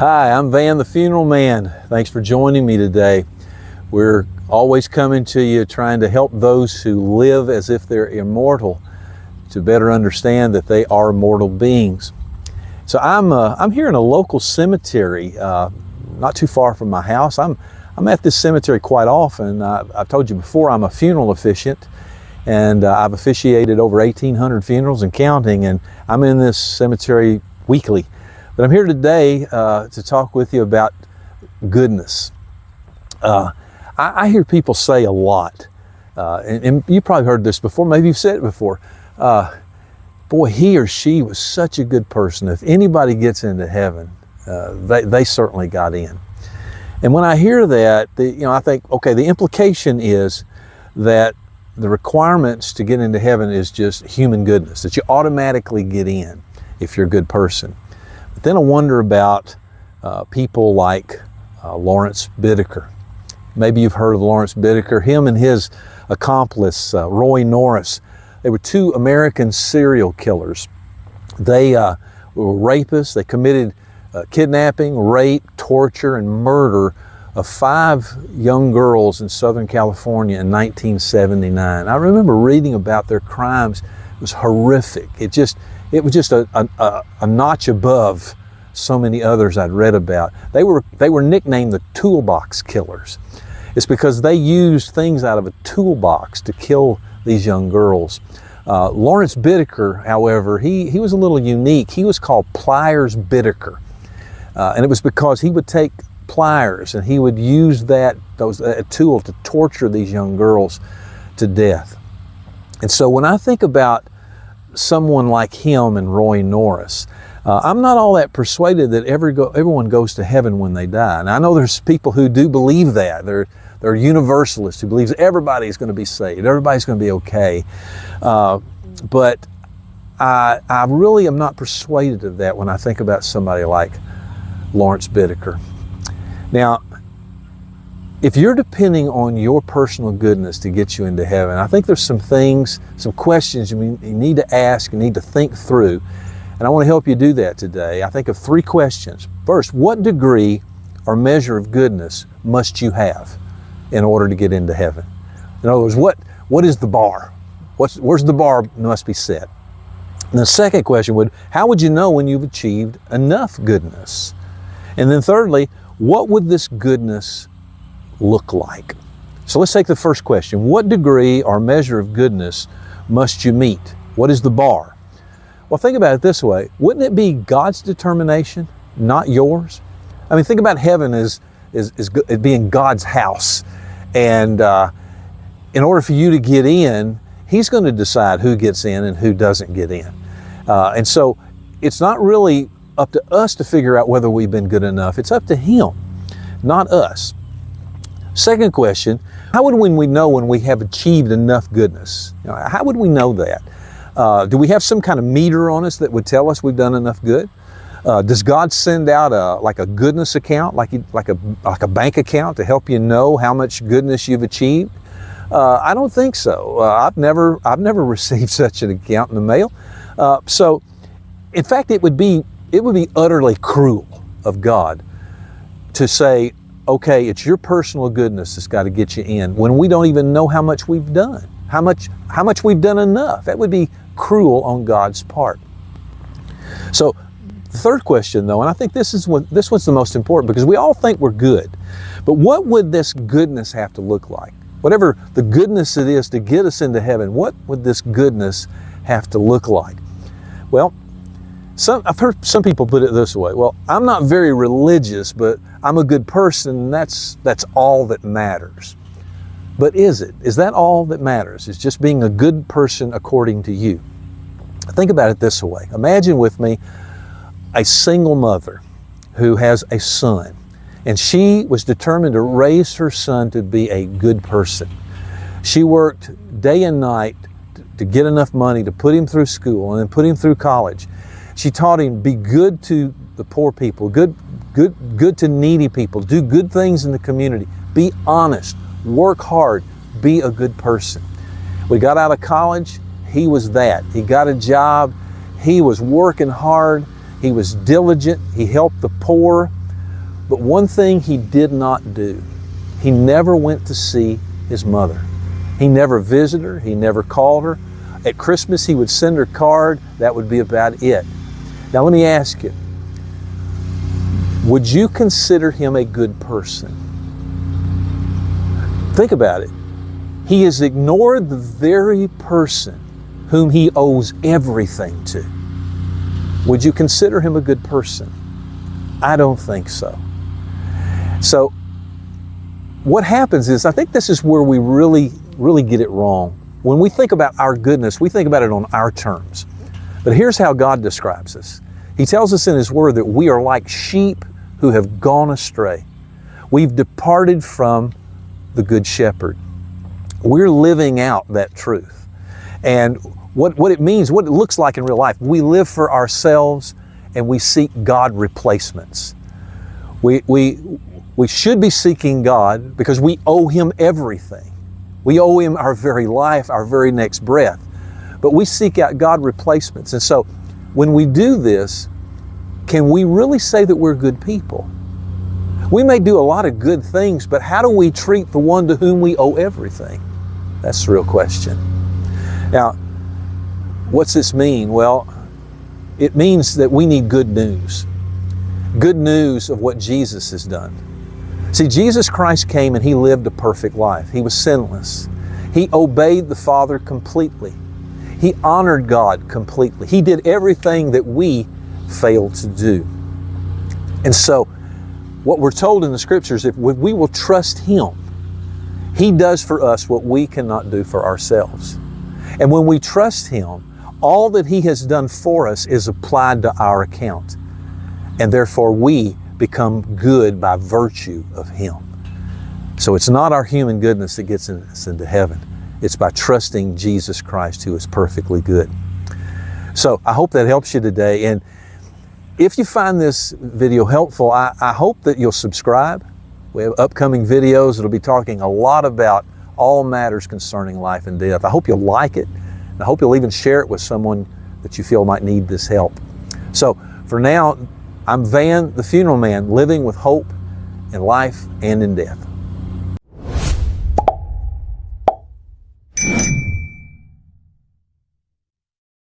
Hi, I'm Van the Funeral Man. Thanks for joining me today. We're always coming to you trying to help those who live as if they're immortal to better understand that they are mortal beings. So I'm here in a local cemetery, not too far from my house. I'm at this cemetery quite often. I've told you before, I'm a funeral officiant, and I've officiated over 1,800 funerals and counting, and I'm in this cemetery weekly. But I'm here today to talk with you about goodness. I hear people say a lot, and you probably heard this before, maybe you've said it before. Boy, he or she was such a good person. If anybody gets into heaven, they certainly got in. And when I hear that, I think, okay, the implication is that the requirements to get into heaven is just human goodness, that you automatically get in if you're a good person. But then I wonder about people like Lawrence Bittaker. Maybe you've heard of Lawrence Bittaker. Him and his accomplice, Roy Norris, they were two American serial killers. They were rapists. They committed kidnapping, rape, torture, and murder of 5 young girls in Southern California in 1979. I remember reading about their crimes. It was horrific. It was just a notch above so many others I'd read about. They were nicknamed the toolbox killers. It's because they used things out of a toolbox to kill these young girls. Lawrence Bittaker, however, he was a little unique. He was called Pliers Bittaker. And it was because he would take pliers and he would use that tool to torture these young girls to death. And so when I think about someone like him and Roy Norris, I'm not all that persuaded that everyone goes to heaven when they die. And I know there's people who do believe that. They're universalists who believes everybody's going to be saved, everybody's going to be okay. But I really am not persuaded of that when I think about somebody like Lawrence Bittaker. Now, if you're depending on your personal goodness to get you into heaven, I think there's some questions you need to ask, you need to think through. And I want to help you do that today. I think of 3 questions. First, what degree or measure of goodness must you have in order to get into heaven? In other words, what is the bar? Where's the bar must be set? And the second question how would you know when you've achieved enough goodness? And then thirdly, what would this goodness look like? So let's take the first question. What degree or measure of goodness must you meet? What is the bar? Well, think about it this way. Wouldn't it be God's determination, not yours? I mean, think about heaven as being God's house. And in order for you to get in, He's going to decide who gets in and who doesn't get in. And so it's not really up to us to figure out whether we've been good enough. It's up to Him, not us. Second question, how would we know when we have achieved enough goodness? How would we know that? Do we have some kind of meter on us that would tell us we've done enough good? Does God send out a goodness account, like a bank account to help you know how much goodness you've achieved? I don't think so. I've never received such an account in the mail. So, in fact, it would be utterly cruel of God to say, okay, it's your personal goodness that's got to get you in, when we don't even know how much we've done, how much we've done enough. That would be cruel on God's part. So the third question, though, and I think this one's the most important, because we all think we're good, but what would this goodness have to look like? Whatever the goodness it is to get us into heaven, what would this goodness have to look like? Well, I've heard some people put it this way. Well, I'm not very religious, but I'm a good person, and that's all that matters. But is it? Is that all that matters? Is just being a good person according to you? Think about it this way. Imagine with me a single mother who has a son, and she was determined to raise her son to be a good person. She worked day and night to get enough money to put him through school and then put him through college. She taught him, be good to the poor people, good to needy people, do good things in the community, be honest, work hard, be a good person. We got out of college, he was that. He got a job, he was working hard, he was diligent, he helped the poor, But one thing he did not do, he never went to see his mother. He never visited her. He never called her. At Christmas, he would send her a card. That would be about it. Now, let me ask you, would you consider him a good person? Think about it. He has ignored the very person whom he owes everything to. Would you consider him a good person? I don't think so. So, what happens is, I think this is where we really get it wrong. When we think about our goodness, we think about it on our terms. But here's how God describes us. He tells us in His Word that we are like sheep who have gone astray. We've departed from the Good Shepherd. We're living out that truth. And what it means, what it looks like in real life, we live for ourselves and we seek God replacements. We should be seeking God because we owe Him everything. We owe Him our very life, our very next breath. But we seek out God replacements. And so when we do this, can we really say that we're good people? We may do a lot of good things, but how do we treat the one to whom we owe everything? That's the real question. Now, what's this mean? Well, it means that we need good news. Good news of what Jesus has done. See, Jesus Christ came and He lived a perfect life. He was sinless. He obeyed the Father completely. He honored God completely. He did everything that we failed to do. And so, what we're told in the Scriptures, if we will trust Him, He does for us what we cannot do for ourselves. And when we trust Him, all that He has done for us is applied to our account. And therefore we become good by virtue of Him. So it's not our human goodness that gets us into heaven. It's by trusting Jesus Christ, who is perfectly good. So I hope that helps you today. And if you find this video helpful, I hope that you'll subscribe. We have upcoming videos that'll be talking a lot about all matters concerning life and death. I hope you'll like it. And I hope you'll even share it with someone that you feel might need this help. So for now, I'm Van, the funeral man, living with hope in life and in death.